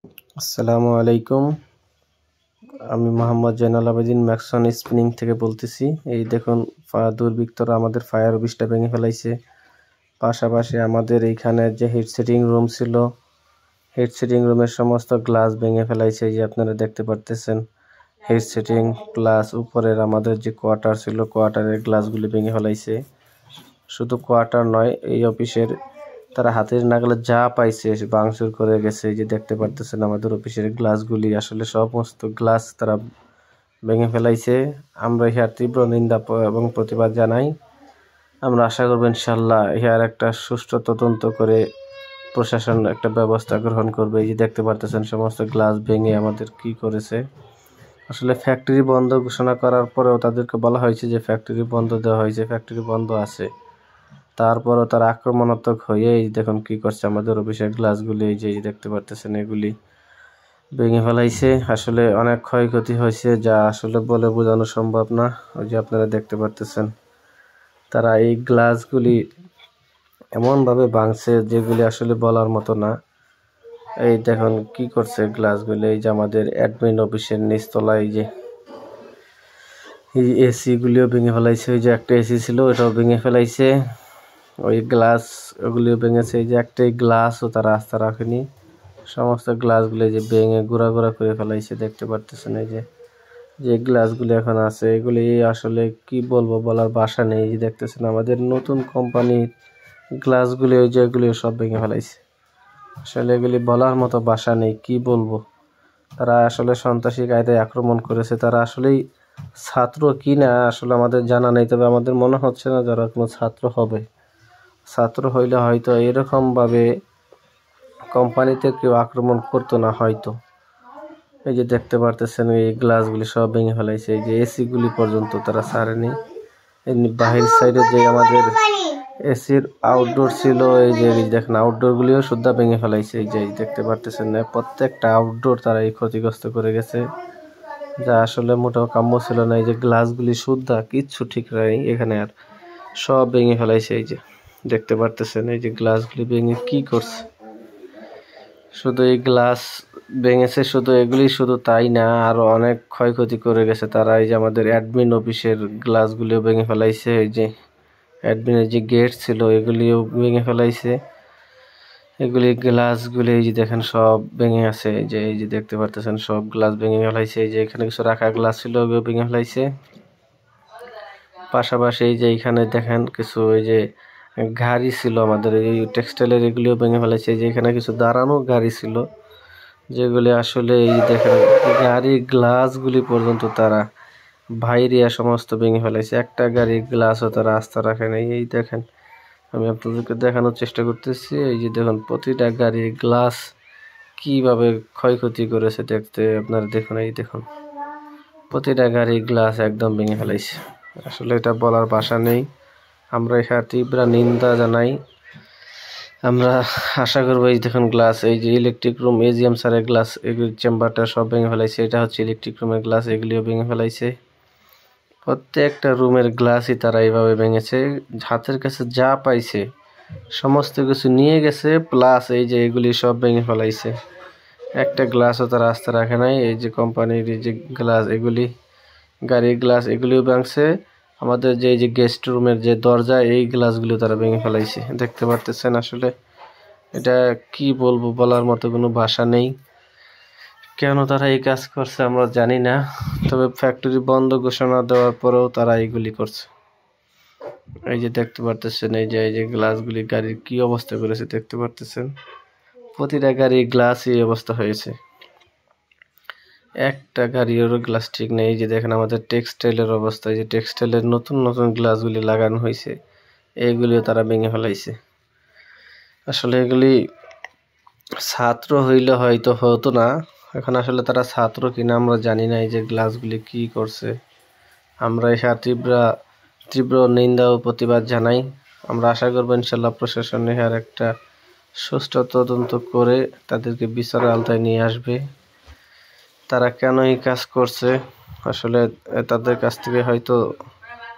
আসসালামু আলাইকুম। আমি মোহাম্মদ জয়নাল আবেদিন ম্যাক্সন স্পিনিং থেকে বলতেছি। এই দেখুন দুর্বৃত্তরা আমাদের ফায়ার অফিসটা ভেঙে ফেলাইছে। পাশাপাশি আমাদের এইখানে যে হেডসেটিং রুম ছিল, হেডসেটিং রুমের সমস্ত গ্লাস ভেঙে ফেলাইছে। এই যে আপনারা দেখতে পারতেছেন হেডসেটিং প্লাস উপরের আমাদের যে কোয়ার্টার ছিল, কোয়ার্টারের গ্লাসগুলি ভেঙে ফেলাইছে। শুধু কোয়ার্টার নয়, এই অফিসের তারা হাতের নাগালে যা পাইছে ভাঙচুর করে গেছে। এই যে দেখতে পারতেছেন আমাদের অফিসের গ্লাসগুলি, আসলে সমস্ত গ্লাস তারা ভেঙে ফেলাইছে। আমরা ইহার তীব্র নিন্দা এবং প্রতিবাদ জানাই। আমরা আশা করব ইনশাল্লাহ ইহার একটা সুষ্ঠু তদন্ত করে প্রশাসন একটা ব্যবস্থা গ্রহণ করবে। এই যে দেখতে পারতেছেন সমস্ত গ্লাস ভেঙে আমাদের কি করেছে। আসলে ফ্যাক্টরি বন্ধ ঘোষণা করার পরেও তাদেরকে বলা হয়েছে যে ফ্যাক্টরি বন্ধ দেওয়া হয়েছে, ফ্যাক্টরি বন্ধ আছে, তারপরও তারা আক্রমণাত্মক হয়ে এই দেখুন কি করছে আমাদের অফিসের গ্লাসগুলি। এই যে দেখতে পারতেছেন এগুলি ভেঙে ফেলাইছে। আসলে অনেক ক্ষয়ক্ষতি হয়েছে, যা আসলে বলে বোঝানো সম্ভব না। ওই যে আপনারা দেখতে পারতেছেন তারা এই গ্লাসগুলি এমনভাবে ভাঙছে যেগুলি আসলে বলার মতো না। এই দেখুন কি করছে গ্লাসগুলি। এই যে আমাদের অ্যাডমিন অফিসের নিচতলায় এই যে এই এসিগুলিও ভেঙে ফেলাইছে। ওই যে একটা এসি ছিল ওটাও ভেঙে ফেলাইছে। ওই গ্লাস ওগুলিও ভেঙেছে। এই যে একটাই গ্লাসও তারা আস্থা রাখেনি, সমস্ত গ্লাসগুলো যে ভেঙে গুঁড়া গুঁড়া করে ফেলাইছে। দেখতে পারতেছেন এই যে যে গ্লাসগুলি এখন আছে এগুলি আসলে কি বলবো, বলার ভাষা নেই। এই যে দেখতেছেন আমাদের নতুন কোম্পানির গ্লাসগুলি, ওই যে এগুলি সব ভেঙে ফেলাইছে। আসলে এগুলি বলার মতো ভাষা নেই, কি বলবো। তারা আসলে সন্ত্রাসী কায়দায় আক্রমণ করেছে। তারা আসলেই ছাত্র কি না আসলে আমাদের জানা নেই, তবে আমাদের মনে হচ্ছে না যারা কোনো ছাত্র হবে। ছাত্র হইলে হয়তো এরকমভাবে কোম্পানিতে কেউ আক্রমণ করতো না হয়তো। এই যে দেখতে পারতেছেন এই গ্লাসগুলি সব ভেঙে ফেলাইছে। এই যে এসিগুলি পর্যন্ত তারা ছাড়েনি। বাহির সাইডে যে আমাদের এসির আউটডোর ছিল, এই যে দেখেন আউটডোরগুলিও সুদ্ধা ভেঙে ফেলাইছে। এই যে দেখতে পারতেছেন না, প্রত্যেকটা আউটডোর তারা এই ক্ষতিগ্রস্ত করে গেছে, যা আসলে মোটেও কাম্য ছিল না। এই যে গ্লাসগুলি সুদ্ধা কিচ্ছু ঠিক নেই এখানে, আর সব ভেঙে ফেলাইছে। এই যে দেখতে পারতেছেন এই যে গ্লাসগুলি ভেঙে কি করছে। শুধু এই গ্লাস ভেঙেছে শুধু এগুলি, শুধু তাই না, আরো অনেক ক্ষয়ক্ষতি করে গেছে তারা। এই যে আমাদের অ্যাডমিন অফিসের গ্লাসগুলিও ভেঙে ফেলাইছে। এই যে অ্যাডমিনের যে গেট ছিল এগুলিও ভেঙে ফেলাইছে। এগুলি গ্লাসগুলি এই যে দেখেন সব ভেঙে আছে। এই যে দেখতে পারতেছেন সব গ্লাস ভেঙে ফেলাইছে। এই যে এখানে কিছু রাখা গ্লাস ছিল ওগুলো ভেঙে ফেলাইছে। পাশাপাশি এই যে এখানে দেখেন কিছু এই যে গাড়ি ছিল আমাদের এই টেক্সটাইলের, এগুলিও ভেঙে ফেলাইছে। যে এখানে কিছু দাঁড়ানো গাড়ি ছিল যেগুলি আসলে এই দেখেন গাড়ির গ্লাসগুলি পর্যন্ত তারা ভাইরিয়া সমস্ত ভেঙে ফেলাইছে। একটা গাড়ির গ্লাসও তারা আস্থা রাখে নাই। এই দেখেন আমি আপনাদেরকে দেখানোর চেষ্টা করতেছি। এই যে দেখুন প্রতিটা গাড়ির গ্লাস কিভাবে ক্ষয়ক্ষতি করেছে দেখতে আপনারা দেখুন। এই দেখুন প্রতিটা গাড়ির গ্লাস একদম ভেঙে ফেলাইছে। আসলে এটা বলার ভাষা নেই। আমরা এখানে তীব্র নিন্দা জানাই। আমরা আশা করবো এই দেখুন গ্লাস, এই যে ইলেকট্রিক রুম এজিএম স্যারের গ্লাস, এগুলি চেম্বারটা সব ভেঙে ফেলাইছে। এটা হচ্ছে ইলেকট্রিক রুমের গ্লাস, এগুলিও ভেঙে ফেলাইছে। প্রত্যেকটা রুমের গ্লাসই তারা এইভাবে ভেঙেছে। হাতের কাছে যা পাইছে সমস্ত কিছু নিয়ে গেছে, প্লাস এই যে এগুলি সব ভেঙে ফেলাইছে। একটা গ্লাসও তারা আস্থা রাখে নাই। এই যে কোম্পানির এই যে গ্লাস, এগুলি গাড়ির গ্লাস এগুলিও ভাঙছে। আমাদের যে এই যে গেস্ট রুমের যে দরজা, এই গ্লাসগুলো তারা ভেঙে ফেলাইছে। দেখতে পারতেছেন আসলে এটা কি বলবো, বলার মতো কোনো ভাষা নেই। কেন তারা এই কাজ করছে আমরা জানি না, তবে ফ্যাক্টরি বন্ধ ঘোষণা দেওয়ার পরেও তারা এইগুলি করছে। এই যে দেখতে পারতেছেন এই যে গ্লাসগুলি গাড়ির কি অবস্থা করেছে দেখতে পারতেছেন। প্রতিটা গাড়ির গ্লাস এই অবস্থা হয়েছে, একটা গাড়িরও গ্লাস ঠিক নেই। এই যে দেখেন আমাদের টেক্সটাইলের অবস্থা, এই যে টেক্সটাইলের নতুন নতুন গ্লাসগুলি লাগানো হয়েছে, এইগুলিও তারা ভেঙে ফেলাইছে। আসলে এগুলি ছাত্র হইলে হয়তো হতো না, এখন আসলে তারা ছাত্র কিনা আমরা জানি না। এই যে গ্লাসগুলি কি করছে, আমরা এর তীব্র নিন্দা ও প্রতিবাদ জানাই। আমরা আশা করবো ইনশাল্লাহ প্রশাসন এর একটা সুষ্ঠু তদন্ত করে তাদেরকে বিচারের আওতায় নিয়ে আসবে। তারা কেন এই কাজ করছে আসলে তাদের কাছ থেকে হয়তো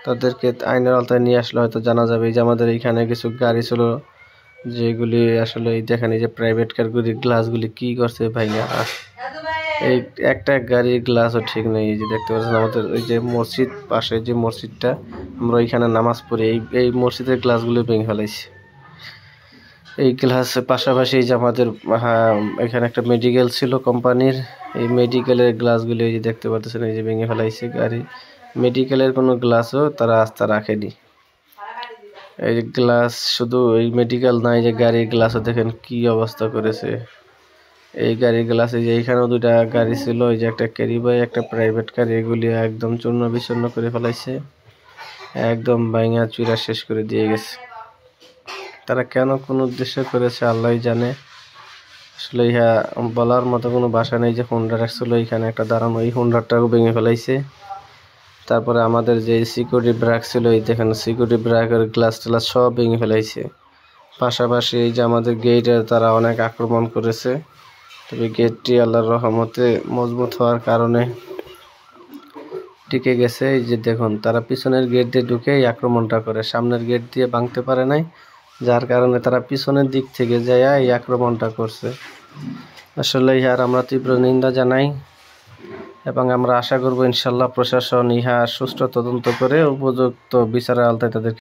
তাদেরকে আইনের আওতায় নিয়ে আসলে হয়তো জানা যাবে। যে আমাদের এখানে কিছু গাড়ি ছিল যেগুলি আসলে এই দেখেন এই যে প্রাইভেট কারগুলির গ্লাসগুলি কি করছে ভাইয়া, এই একটা গাড়ির গ্লাসও ঠিক নেই। এই যে দেখতে পাচ্ছেন আমাদের ওই যে মসজিদ পাশে যে মসজিদটা আমরা ওইখানে নামাজ পড়ি, এই মসজিদের গ্লাসগুলো ভেঙে ফেলাইছে। এই গ্লাস পাশাপাশি যে আমাদের এখানে একটা মেডিকেল ছিল কোম্পানির, এই মেডিকেলের গ্লাসগুলো এই যে দেখতে পাচ্ছেন এই যে ভেঙে ফেলাইছে গাড়ি। মেডিকেলের কোনো গ্লাসও তারা আস্থা রাখেনি। এই গ্লাস শুধু এই মেডিকেল নাই, যে গাড়ির গ্লাসও দেখেন কি অবস্থা করেছে। এই গাড়ির গ্লাসে যে এইখানেও দুইটা গাড়ি ছিল, ওই যে একটা ক্যারিবাই একটা প্রাইভেট কার, এগুলি একদম চূর্ণ বিচূর্ণ করে ফেলাইছে, একদম ভাঙা চুরা শেষ করে দিয়ে গেছে। তারা কেন কোন উদ্দেশ্যে করেছে আল্লাহই জানে। আসলে ইহা বলার মতো কোনো ভাষা নেই। যে হোন্ডা রাখছিল এখানে একটা দাঁড়ানো, এই হোন্ডাটাও ভেঙে ফেলাইছে। তারপরে আমাদের যে সিকিউরিটি ব্রেক ছিল, এই দেখেন সিকিউরিটি ব্রেকের গ্লাস টেলাস সব ভেঙে ফেলাইছে। পাশাপাশি এই যে আমাদের গেটের তারা অনেক আক্রমণ করেছে, তবে গেটটি আল্লাহর রহমতে মজবুত হওয়ার কারণে টিকে গেছে। এই যে দেখুন তারা পিছনের গেট দিয়ে ঢুকে এই আক্রমণটা করে, সামনের গেট দিয়ে ভাঙতে পারে নাই, যার কারণে তারা পিছনের দিক থেকে যায় এই আক্রমণটা করছে। আসলে ইহার আমরা তীব্র নিন্দা জানাই এবং আমরা আশা করব ইনশাল্লাহ প্রশাসন ইহার সুষ্ঠু তদন্ত করে উপযুক্ত বিচারের আওতায় তাদের